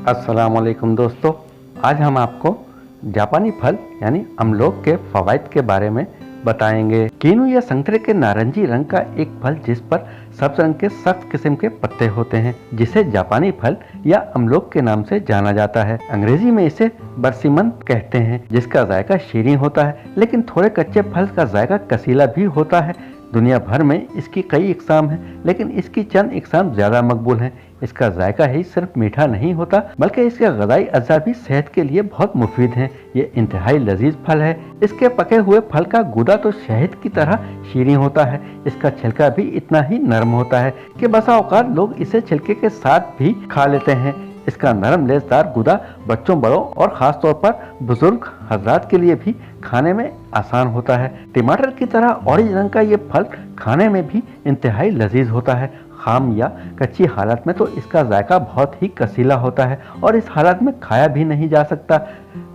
अस्सलाम वालेकुम दोस्तों, आज हम आपको जापानी फल यानी अमलोक के फ़वाइद के बारे में बताएंगे। कीनू या संतरे के नारंगी रंग का एक फल जिस पर सब्ज रंग के सख्त किस्म के पत्ते होते हैं, जिसे जापानी फल या अमलोक के नाम से जाना जाता है। अंग्रेजी में इसे बरसीमन कहते हैं, जिसका जायका शीरीं होता है, लेकिन थोड़े कच्चे फल का जायका कसीला भी होता है। दुनिया भर में इसकी कई इकसाम हैं, लेकिन इसकी चंद इकसाम ज़्यादा मकबूल हैं। इसका जायका ही सिर्फ मीठा नहीं होता, बल्कि इसके ग़िज़ाई अज्जा भी सेहत के लिए बहुत मुफीद हैं। ये इंतहाई लजीज फल है। इसके पके हुए फल का गूदा तो शहद की तरह शीरीं होता है। इसका छिलका भी इतना ही नरम होता है कि बसा औकात लोग इसे छिलके के साथ भी खा लेते हैं। इसका नरम लेसदार गुदा बच्चों, बड़ों और ख़ास तौर पर बुजुर्ग हजरात के लिए भी खाने में आसान होता है। टमाटर की तरह ऑरेंज रंग का ये फल खाने में भी इंतहाई लजीज होता है। खाम या कच्ची हालत में तो इसका जायका बहुत ही कसीला होता है और इस हालत में खाया भी नहीं जा सकता,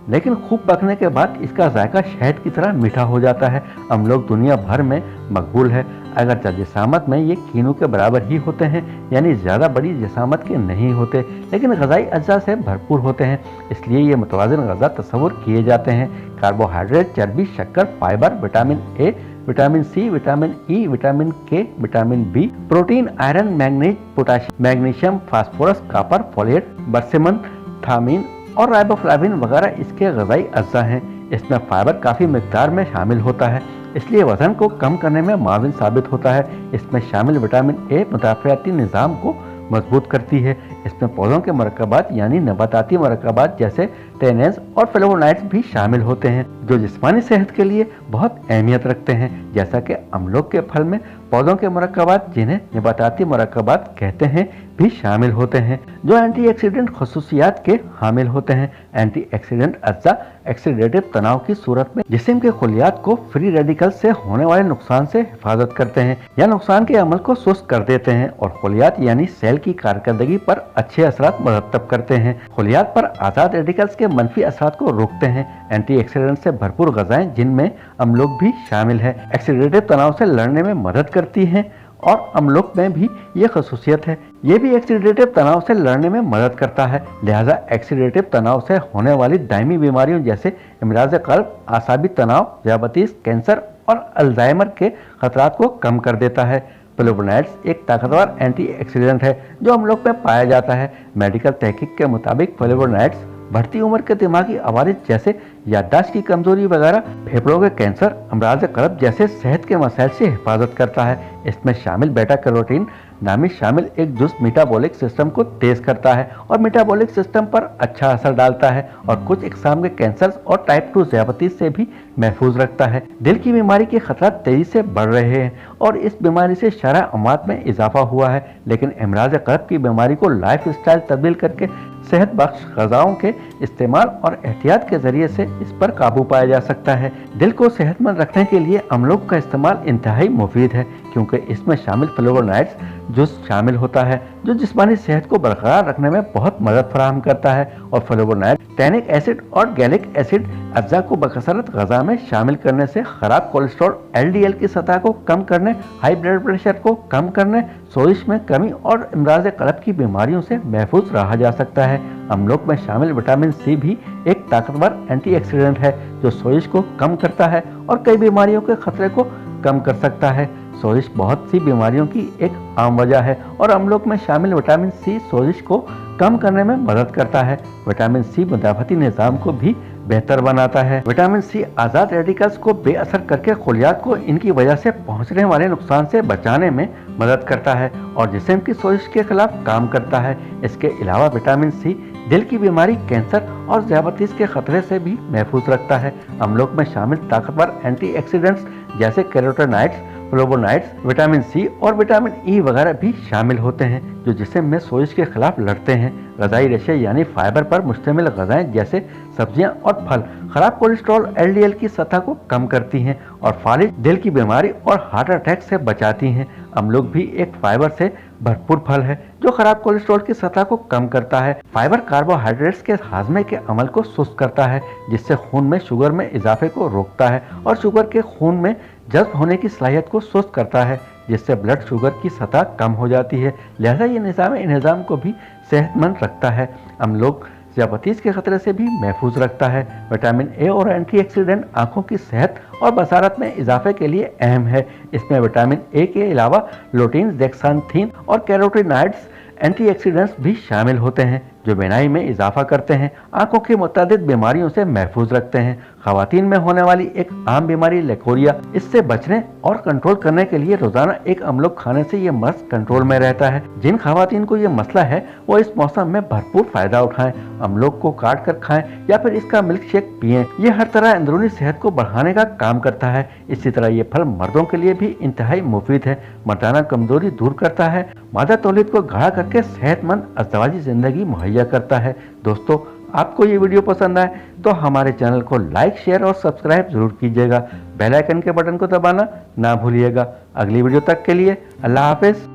लेकिन खूब पकने के बाद इसका जायका शहद की तरह मीठा हो जाता है। अमलोक दुनिया भर में मकबूल है। अगर जिसामत में ये कीनू के बराबर ही होते हैं, यानी ज़्यादा बड़ी जिसामत के नहीं होते, लेकिन ग़िज़ाई अज्जा से भरपूर होते हैं, इसलिए ये मुतवाज़िन ग़िज़ा तस्वुर किए जाते हैं। कार्बोहाइड्रेट, चर्बी, शक्कर, fibre, vitamin A, vitamin C, vitamin E, vitamin K, vitamin B, protein, iron, manganese, potassium, magnesium, phosphorus, copper, folate, बरसिमन, थामीन और राइबोफ्लाविन वगैरह इसके ग़िज़ाई अज्जा हैं। इसमें फाइबर काफ़ी मिक़दार में शामिल होता है, इसलिए वज़न को कम करने में माविन साबित होता है। इसमें शामिल विटामिन ए मुदाफ़ियाती निज़ाम को मजबूत करती है। इसमें पौधों के मरकबात यानी नबाताती मरकबात जैसे टेनेंस और फ्लेवोनाइड्स भी शामिल होते हैं, जो जिस्मानी सेहत के लिए बहुत अहमियत रखते हैं। जैसा कि अमलोक के फल में पौधों के मरकबात, जिन्हें नबाताती मरकबात कहते हैं, भी शामिल होते हैं, जो एंटीऑक्सीडेंट खसूसियात के हामिल होते हैं। एंटीऑक्सीडेंट अज्जा ऑक्सीडेटिव तनाव की सूरत में जिस्म के खुलियात को फ्री रेडिकल से होने वाले नुकसान से हिफाजत करते हैं या नुकसान के अमल को सुस्त कर देते हैं, और खुलियात यानी सेल की कारकर्दगी पर अच्छे असरात मरतब करते हैं। खुलियात पर आज़ाद रेडिकल्स के मनफी असरात को रोकते हैं। एंटीऑक्सीडेंट से भरपूर ग़िज़ाएं, जिनमें अमलोक भी शामिल है, ऑक्सीडेटिव तनाव से लड़ने में मदद करती हैं, और अमलोक में भी ये खसूसियत है। ये भी ऑक्सीडेटिव तनाव से लड़ने में मदद करता है। लिहाजा ऑक्सीडेटिव तनाव से होने वाली दायमी बीमारियों जैसे इमराज़ क़ल्ब, आसाबी तनाव, ज़ियाबतीस, कैंसर और अल्जाइमर के खतरात को कम कर देता है। फ्लेवोनॉइड्स एक ताकतवर एंटीऑक्सीडेंट है जो अमलोक में पाया जाता है। मेडिकल तहकीक के मुताबिक फ्लेवोनॉइड्स बढ़ती उम्र के दिमागी अवारिद जैसे याददाश्त की कमजोरी वगैरह, फेफड़ों के कैंसर, अमराज क़ल्ब जैसे सेहत के मसाइल से हिफाजत करता है। इसमें शामिल बेटा कैरोटीन नामी शामिल एक जुज़ मेटाबॉलिक सिस्टम को तेज़ करता है और मेटाबॉलिक सिस्टम पर अच्छा असर डालता है, और कुछ इकसाम के कैंसर और टाइप 2 ज़ियाबतीस से भी महफूज रखता है। दिल की बीमारी के खतरा तेज़ी से बढ़ रहे हैं और इस बीमारी से शरह अमवात में इजाफा हुआ है, लेकिन इमराज क़ल्ब की बीमारी को लाइफ स्टाइल तब्दील करके सेहत बख्श ग़िज़ाओं के इस्तेमाल और एहतियात के ज़रिए से इस पर काबू पाया जा सकता है। दिल को सेहतमंद रखने के लिए अमलोक का इस्तेमाल इंतहाई मुफीद है, क्योंकि इसमें शामिल फ्लेवोनॉइड्स जुज़ शामिल होता है जो जिस्मानी सेहत को बरकरार रखने में बहुत मदद फराहम करता है। और फ्लेवोनॉइड टैनिक एसिड और गैलिक एसिड अज्जा को बकसरत ग़िज़ा में शामिल करने से ख़राब कोलेस्ट्रॉल LDL की सतह को कम करने, हाई ब्लड प्रेशर को कम करने, सोजिश में कमी और इमराज़ क़ल्ब की बीमारियों से महफूज रहा जा सकता है। अमलोक में शामिल विटामिन सी भी एक ताकतवर एंटीऑक्सीडेंट है जो सोजिश को कम करता है और कई बीमारियों के खतरे को कम कर सकता है। सोजिश बहुत सी बीमारियों की एक आम वजह है और अमलोक में शामिल विटामिन सी सोजिश को कम करने में मदद करता है। विटामिन सी मुदाफ़ती निज़ाम को भी बेहतर बनाता है। विटामिन सी आज़ाद रेडिकल्स को बेअसर करके खुलियात को इनकी वजह से पहुंचने वाले नुकसान से बचाने में मदद करता है और जिस्म की सोजिश के खिलाफ काम करता है। इसके अलावा विटामिन सी दिल की बीमारी, कैंसर और ज़ियाबतीस के खतरे से भी महफूज रखता है। अमलोक में शामिल ताकतवर एंटीऑक्सीडेंट्स जैसे कैरोटीनॉइड्स, फ्लेवोनॉइड्स, विटामिन सी और विटामिन ई वगैरह भी शामिल होते हैं जो जिस्म में सोजिश के खिलाफ लड़ते हैं। ग़िज़ाई रेशे यानी फाइबर पर मुश्तमिल ग़िज़ाएं जैसे सब्जियां और फल ख़राब कोलेस्ट्रॉल LDL की सतह को कम करती हैं और फालिज दिल की बीमारी और हार्ट अटैक से बचाती हैं। अमलोक भी एक फाइबर से भरपूर फल है जो खराब कोलेस्ट्रॉल की सतह को कम करता है। फाइबर कार्बोहाइड्रेट्स के हाजमे के अमल को सुस्त करता है, जिससे खून में शुगर में इजाफे को रोकता है और शुगर के खून में जज्ब होने की सलाहियत को सुस्त करता है, जिससे ब्लड शुगर की सतह कम हो जाती है। लिहाजा ये निज़ाम को भी सेहतमंद रखता है। अम्लोक ज़ियापतीस के खतरे से भी महफूज रखता है। विटामिन ए और एंटीऑक्सीडेंट आंखों की सेहत और बसारत में इजाफे के लिए अहम है। इसमें विटामिन ए के अलावा लुटीन, ज़ेक्सांथीन और कैरोटीनॉइड्स एंटीऑक्सीडेंट्स भी शामिल होते हैं जो बीनाई में इजाफा करते हैं, आंखों की मुतअद्दिद बीमारियों से महफूज रखते हैं। खवातीन में होने वाली एक आम बीमारी लेकोरिया, इससे बचने और कंट्रोल करने के लिए रोजाना एक अमलोक खाने से ये मर्ज कंट्रोल में रहता है। जिन खवातीन को ये मसला है वो इस मौसम में भरपूर फायदा उठाएं, अमलोक को काट कर खाएं या फिर इसका मिल्क शेक पिएं। ये हर तरह अंदरूनी सेहत को बढ़ाने का काम करता है। इसी तरह ये फल मर्दों के लिए भी इंतहाई मुफीद है, मर्दाना कमजोरी दूर करता है, मादा तौलीद को गाढ़ा करके सेहतमंद अज़दवाजी जिंदगी मुहैया करता है। दोस्तों, आपको ये वीडियो पसंद आए तो हमारे चैनल को लाइक, शेयर और सब्सक्राइब जरूर कीजिएगा। बेल आइकन के बटन को दबाना ना भूलिएगा। अगली वीडियो तक के लिए अल्लाह हाफिज।